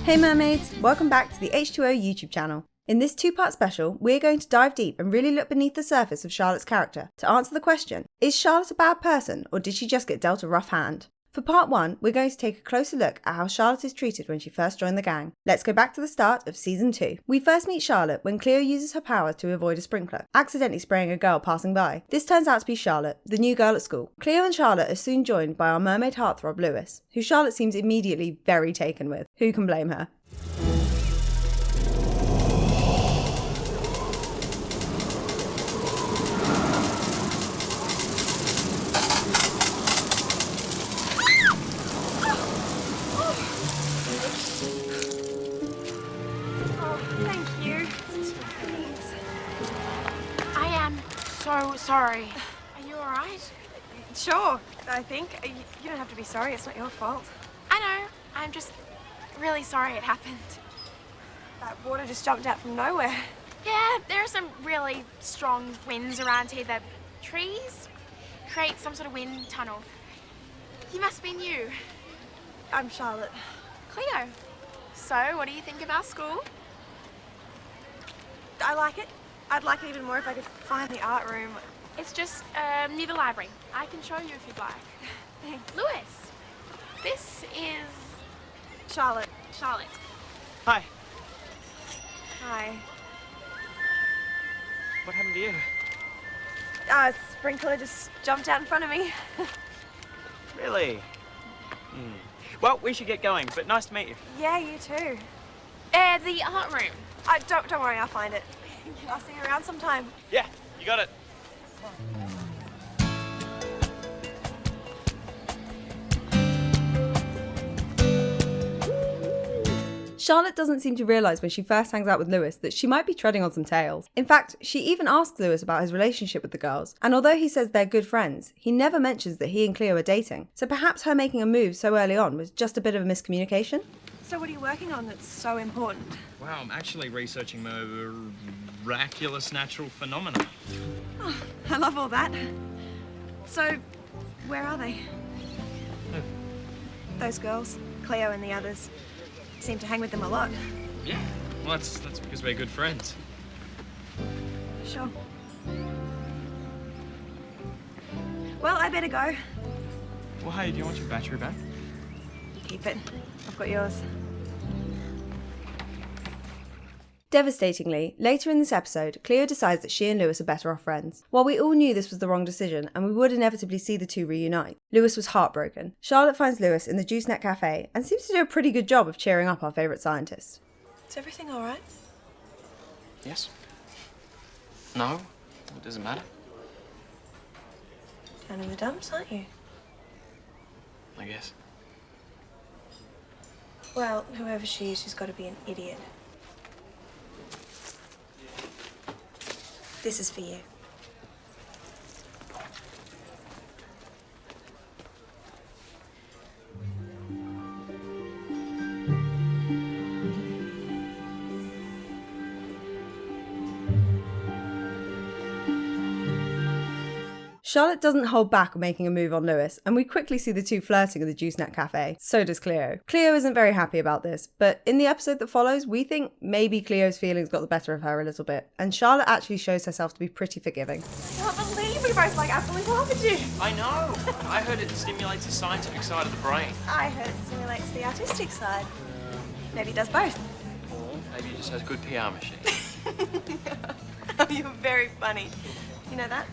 Hey mermaids, welcome back to the H2O YouTube channel. In this two-part special, we're going to dive deep and really look beneath the surface of Charlotte's character to answer the question, is Charlotte a bad person or did she just get dealt a rough hand? For part 1, we're going to take a closer look at how Charlotte is treated when she first joined the gang. Let's go back to the start of season 2. We first meet Charlotte when Cleo uses her power to avoid a sprinkler, accidentally spraying a girl passing by. This turns out to be Charlotte, the new girl at school. Cleo and Charlotte are soon joined by our mermaid heartthrob Lewis, who Charlotte seems immediately very taken with. Who can blame her? So sorry. Are you alright? Sure, I think. You don't have to be sorry, it's not your fault. I know. I'm just really sorry it happened. That water just jumped out from nowhere. Yeah, there are some really strong winds around here. The trees create some sort of wind tunnel. You must be new. I'm Charlotte. Cleo. So, what do you think of our school? I like it. I'd like it even more if I could find the art room. It's just near the library. I can show you if you'd like. Thanks. Lewis, this is... Charlotte. Charlotte. Hi. Hi. What happened to you? A sprinkler just jumped out in front of me. Really? Well, we should get going, but nice to meet you. Yeah, you too. The art room. Don't worry, I'll find it. I'll see you around sometime. Yeah, you got it. Charlotte doesn't seem to realise when she first hangs out with Lewis that she might be treading on some tails. In fact, she even asks Lewis about his relationship with the girls, and although he says they're good friends, he never mentions that he and Cleo are dating. So perhaps her making a move so early on was just a bit of a miscommunication? So what are you working on that's so important? Wow, I'm actually researching miraculous natural phenomena. Oh, I love all that. So, where are they? Who? Those girls, Cleo and the others. Seem to hang with them a lot. Yeah, well, that's because we're good friends. Sure. Well, I better go. Well, hey, do you want your battery back? Keep it. I've got yours. Devastatingly, later in this episode, Cleo decides that she and Lewis are better off friends. While we all knew this was the wrong decision and we would inevitably see the two reunite, Lewis was heartbroken. Charlotte finds Lewis in the Juice Net Cafe and seems to do a pretty good job of cheering up our favourite scientist. Is everything all right? Yes. No? It doesn't matter. Down in the dumps, aren't you? I guess. Well, whoever she is, she's got to be an idiot. This is for you. Charlotte doesn't hold back on making a move on Lewis, and we quickly see the two flirting in the Juice Net Cafe. So does Cleo. Cleo isn't very happy about this, but in the episode that follows, we think maybe Cleo's feelings got the better of her a little bit, and Charlotte actually shows herself to be pretty forgiving. I can't believe we both like apple and collagen. I know. I heard it stimulates the scientific side of the brain. I heard it stimulates the artistic side. Maybe it does both. Or maybe it just has good PR machine. Oh, you're very funny. You know that?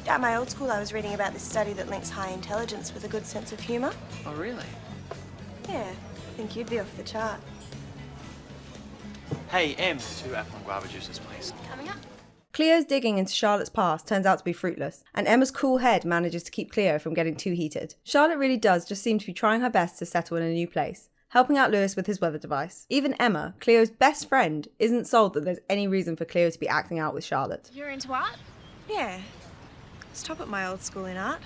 At my old school, I was reading about this study that links high intelligence with a good sense of humour. Oh, really? Yeah, I think you'd be off the chart. Hey, Em, 2 apple and guava juices, please. Coming up. Cleo's digging into Charlotte's past turns out to be fruitless, and Emma's cool head manages to keep Cleo from getting too heated. Charlotte really does just seem to be trying her best to settle in a new place, helping out Lewis with his weather device. Even Emma, Cleo's best friend, isn't sold that there's any reason for Cleo to be acting out with Charlotte. You're into art? Yeah. I was top at my old school in art.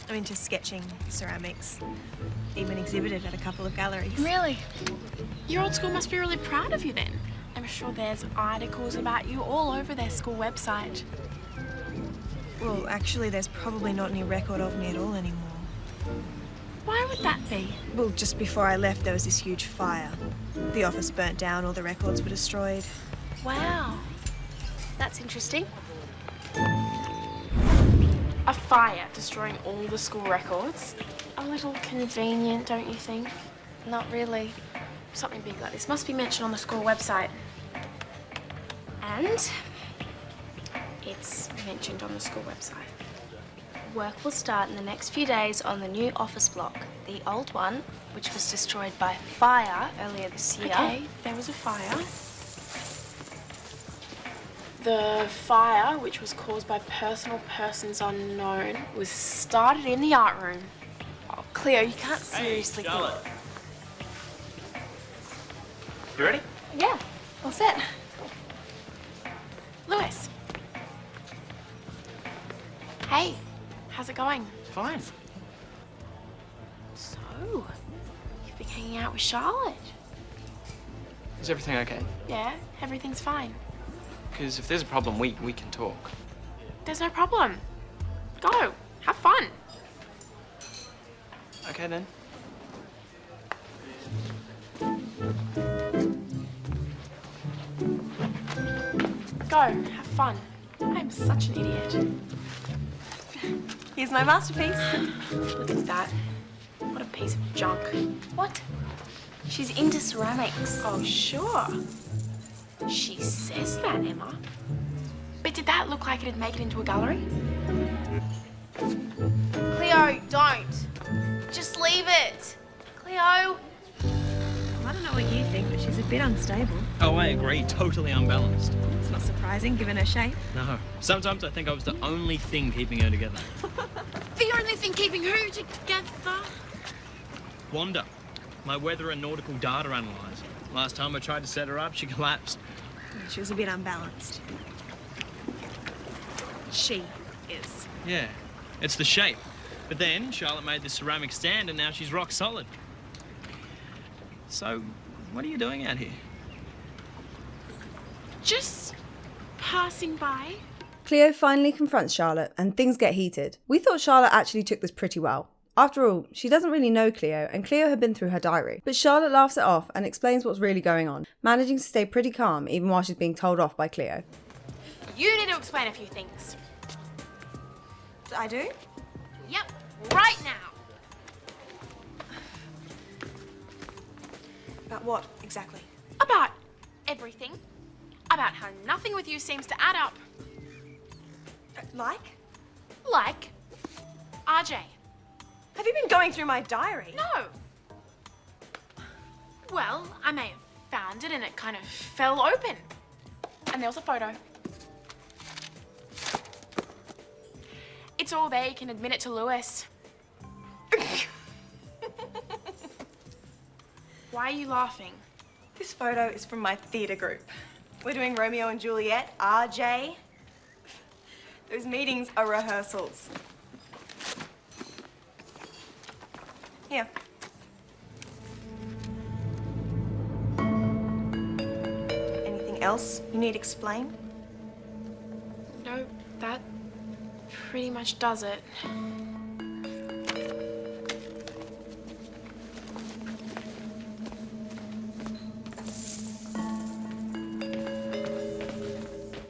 I'm into sketching, ceramics. Even exhibited at a couple of galleries. Really? Your old school must be really proud of you then. I'm sure there's articles about you all over their school website. Well, actually, there's probably not any record of me at all anymore. Why would that be? Well, just before I left, there was this huge fire. The office burnt down, all the records were destroyed. Wow. That's interesting. A fire destroying all the school records? A little convenient, don't you think? Not really. Something big like this must be mentioned on the school website. And it's mentioned on the school website. Work will start in the next few days on the new office block. The old one, which was destroyed by fire earlier this year. Okay, there was a fire. The fire, which was caused by persons unknown, was started in the art room. Oh, Cleo, you can't seriously Hey, Charlotte. You ready? Yeah, all set. Lewis. Hey, how's it going? Fine. So, you've been hanging out with Charlotte? Is everything okay? Yeah, everything's fine. Because if there's a problem, we can talk. There's no problem. Go, have fun. Okay then. Go, have fun. I'm such an idiot. Here's my masterpiece. Look at that. What a piece of junk. What? She's into ceramics. Oh, sure. She says that, Emma. But did that look like it'd make it into a gallery? Cleo, don't. Just leave it. Cleo. I don't know what you think, but she's a bit unstable. Oh, I agree. Totally unbalanced. It's not surprising, given her shape. No. Sometimes I think I was the only thing keeping her together. The only thing keeping who together? Wanda, my weather and nautical data analyzer. Last time I tried to set her up, she collapsed. She was a bit unbalanced. She is. Yeah, it's the shape. But then Charlotte made the ceramic stand and now she's rock solid. So, what are you doing out here? Just passing by. Cleo finally confronts Charlotte and things get heated. We thought Charlotte actually took this pretty well. After all, she doesn't really know Cleo and Cleo had been through her diary. But Charlotte laughs it off and explains what's really going on, managing to stay pretty calm even while she's being told off by Cleo. You need to explain a few things. I do? Yep, right now. About what, exactly? About everything. About how nothing with you seems to add up. Like? Like RJ. Have you been going through my diary? No. Well, I may have found it and it kind of fell open. And there was a photo. It's all there, you can admit it to Lewis. Why are you laughing? This photo is from my theatre group. We're doing Romeo and Juliet, RJ. Those meetings are rehearsals. Here. Anything else you need explained? No, that pretty much does it.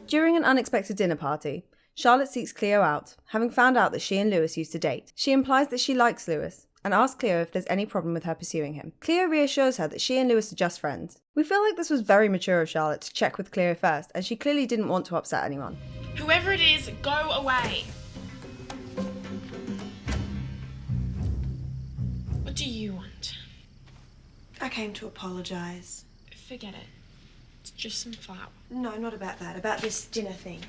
During an unexpected dinner party, Charlotte seeks Cleo out, having found out that she and Lewis used to date. She implies that she likes Lewis and asks Cleo if there's any problem with her pursuing him. Cleo reassures her that she and Lewis are just friends. We feel like this was very mature of Charlotte to check with Cleo first, and she clearly didn't want to upset anyone. Whoever it is, go away. What do you want? I came to apologise. Forget it. It's just some flour. No, not about that. About this dinner thing.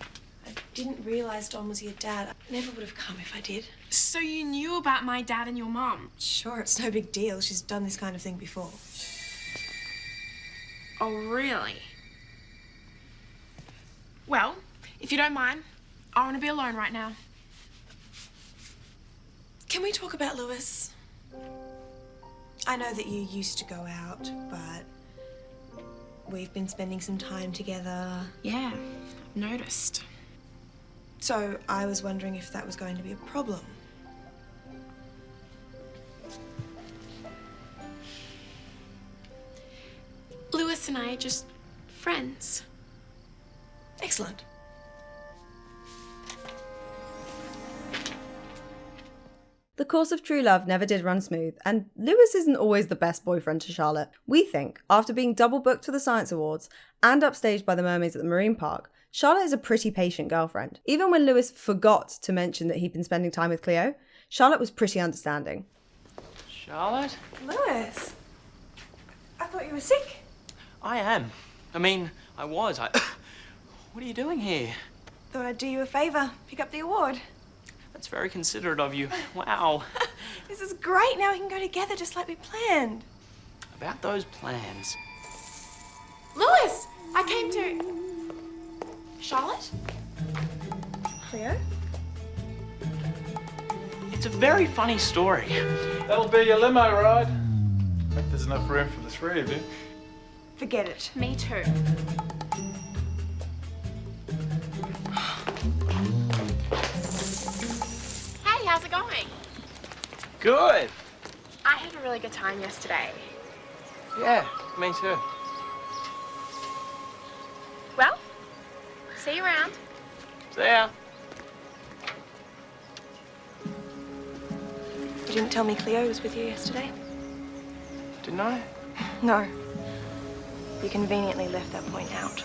I didn't realise Don was your dad. I never would have come if I did. So you knew about my dad and your mum? Sure, it's no big deal. She's done this kind of thing before. Oh, really? Well, if you don't mind, I want to be alone right now. Can we talk about Lewis? I know that you used to go out, but we've been spending some time together. Yeah, I've noticed. So I was wondering if that was going to be a problem. Lewis and I are just friends. Excellent. The course of true love never did run smooth, and Lewis isn't always the best boyfriend to Charlotte. We think, after being double booked for the Science Awards and upstaged by the mermaids at the marine park, Charlotte is a pretty patient girlfriend. Even when Lewis forgot to mention that he'd been spending time with Cleo, Charlotte was pretty understanding. Charlotte? Lewis, I thought you were sick. I am. I mean, I was. What are you doing here? Thought I'd do you a favour, pick up the award. That's very considerate of you. Wow. This is great, now we can go together just like we planned. About those plans. Lewis! I came to... Charlotte? Cleo? It's a very funny story. That'll be your limo ride. Hope there's enough room for the three of you. Forget it. Me too. Hey, how's it going? Good. I had a really good time yesterday. Yeah, me too. Well, see you around. See ya. You didn't tell me Cleo was with you yesterday? Didn't I? No. You conveniently left that point out.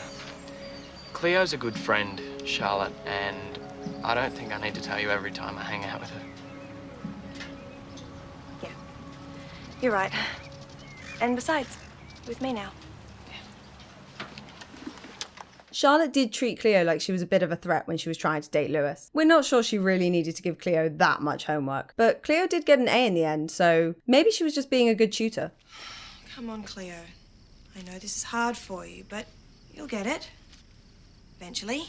Cleo's a good friend, Charlotte, and I don't think I need to tell you every time I hang out with her. Yeah. You're right. And besides, with me now. Charlotte did treat Cleo like she was a bit of a threat when she was trying to date Lewis. We're not sure she really needed to give Cleo that much homework, but Cleo did get an A in the end, so maybe she was just being a good tutor. Come on, Cleo. I know this is hard for you, but you'll get it. Eventually.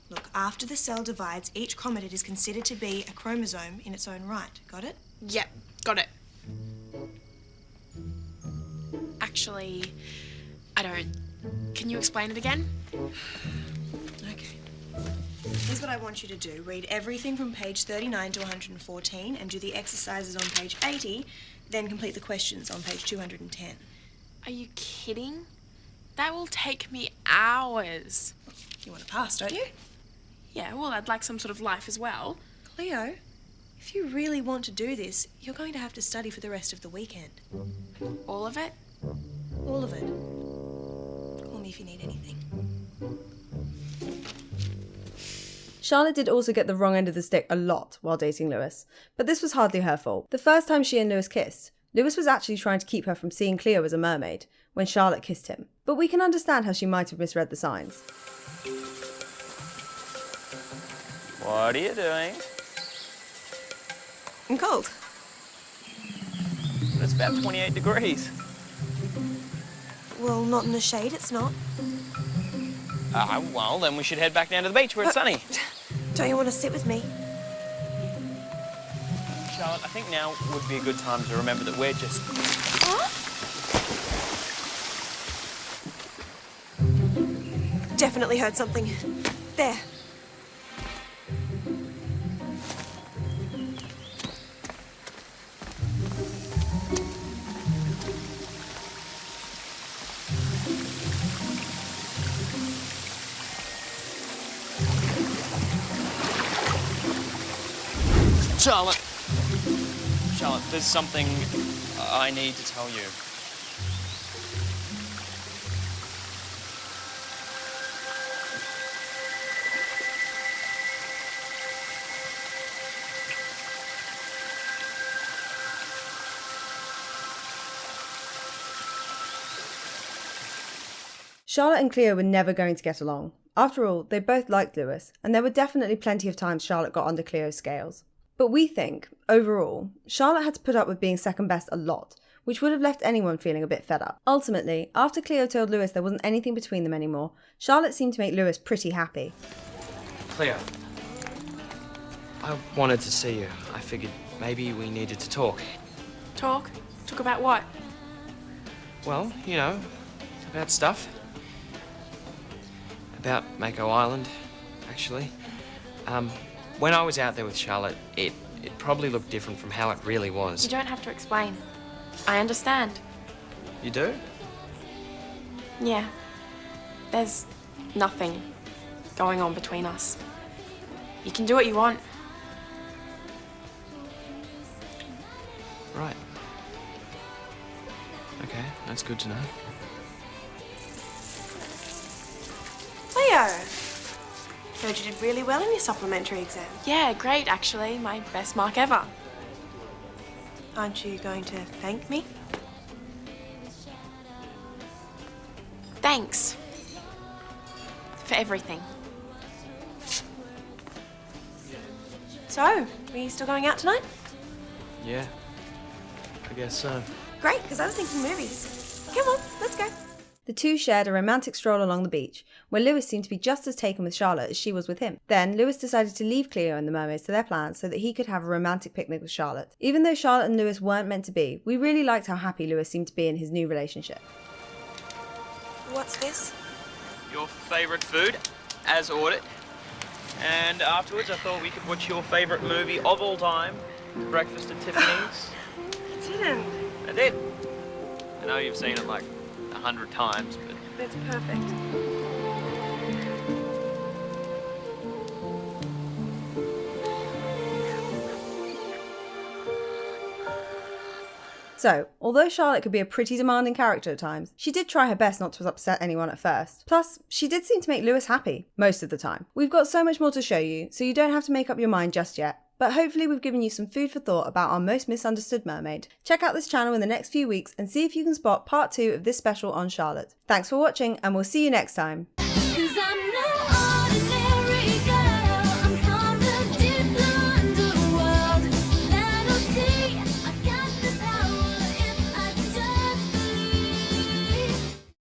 Look, after the cell divides, each chromatid is considered to be a chromosome in its own right. Got it? Yep, got it. Actually, I don't. Can you explain it again? Okay. Here's what I want you to do. Read everything from page 39 to 114 and do the exercises on page 80, then complete the questions on page 210. Are you kidding? That will take me hours. You want to pass, don't you? Yeah, well, I'd like some sort of life as well. Cleo, if you really want to do this, you're going to have to study for the rest of the weekend. All of it? All of it. Call me if you need anything. Charlotte did also get the wrong end of the stick a lot while dating Lewis, but this was hardly her fault. The first time she and Lewis kissed, Lewis was actually trying to keep her from seeing Cleo as a mermaid when Charlotte kissed him, but we can understand how she might have misread the signs. What are you doing? I'm cold. It's about 28 degrees. Well, not in the shade, it's not. Well, then we should head back down to the beach where it's sunny. Don't you want to sit with me? Charlotte, I think now would be a good time to remember that we're just... Definitely heard something. There. Charlotte! Charlotte, there's something I need to tell you. Charlotte and Cleo were never going to get along. After all, they both liked Lewis, and there were definitely plenty of times Charlotte got under Cleo's scales. But we think, overall, Charlotte had to put up with being second best a lot, which would have left anyone feeling a bit fed up. Ultimately, after Cleo told Lewis there wasn't anything between them anymore, Charlotte seemed to make Lewis pretty happy. Cleo, I wanted to see you. I figured maybe we needed to talk. Talk? Talk about what? Well, you know, about stuff. About Mako Island, actually. When I was out there with Charlotte, it probably looked different from how it really was. You don't have to explain. I understand. You do? Yeah. There's nothing going on between us. You can do what you want. Right. Okay, that's good to know. Cleo! Heard you did really well in your supplementary exam. Yeah, great actually. My best mark ever. Aren't you going to thank me? Thanks. For everything. So, are you still going out tonight? Yeah, I guess so. Great, because I was thinking movies. Come on, let's go. The two shared a romantic stroll along the beach, where Lewis seemed to be just as taken with Charlotte as she was with him. Then, Lewis decided to leave Cleo and the mermaids to their plans so that he could have a romantic picnic with Charlotte. Even though Charlotte and Lewis weren't meant to be, we really liked how happy Lewis seemed to be in his new relationship. What's this? Your favourite food, as ordered. And afterwards, I thought we could watch your favourite movie of all time, Breakfast at Tiffany's. I didn't. I did. I know you've seen it like 100 times, but That's perfect. So, although Charlotte could be a pretty demanding character at times, she did try her best not to upset anyone at first. Plus, she did seem to make Lewis happy, most of the time. We've got so much more to show you, so you don't have to make up your mind just yet. But hopefully we've given you some food for thought about our most misunderstood mermaid. Check out this channel in the next few weeks and see if you can spot part 2 of this special on Charlotte. Thanks for watching, and we'll see you next time. 'Cause I'm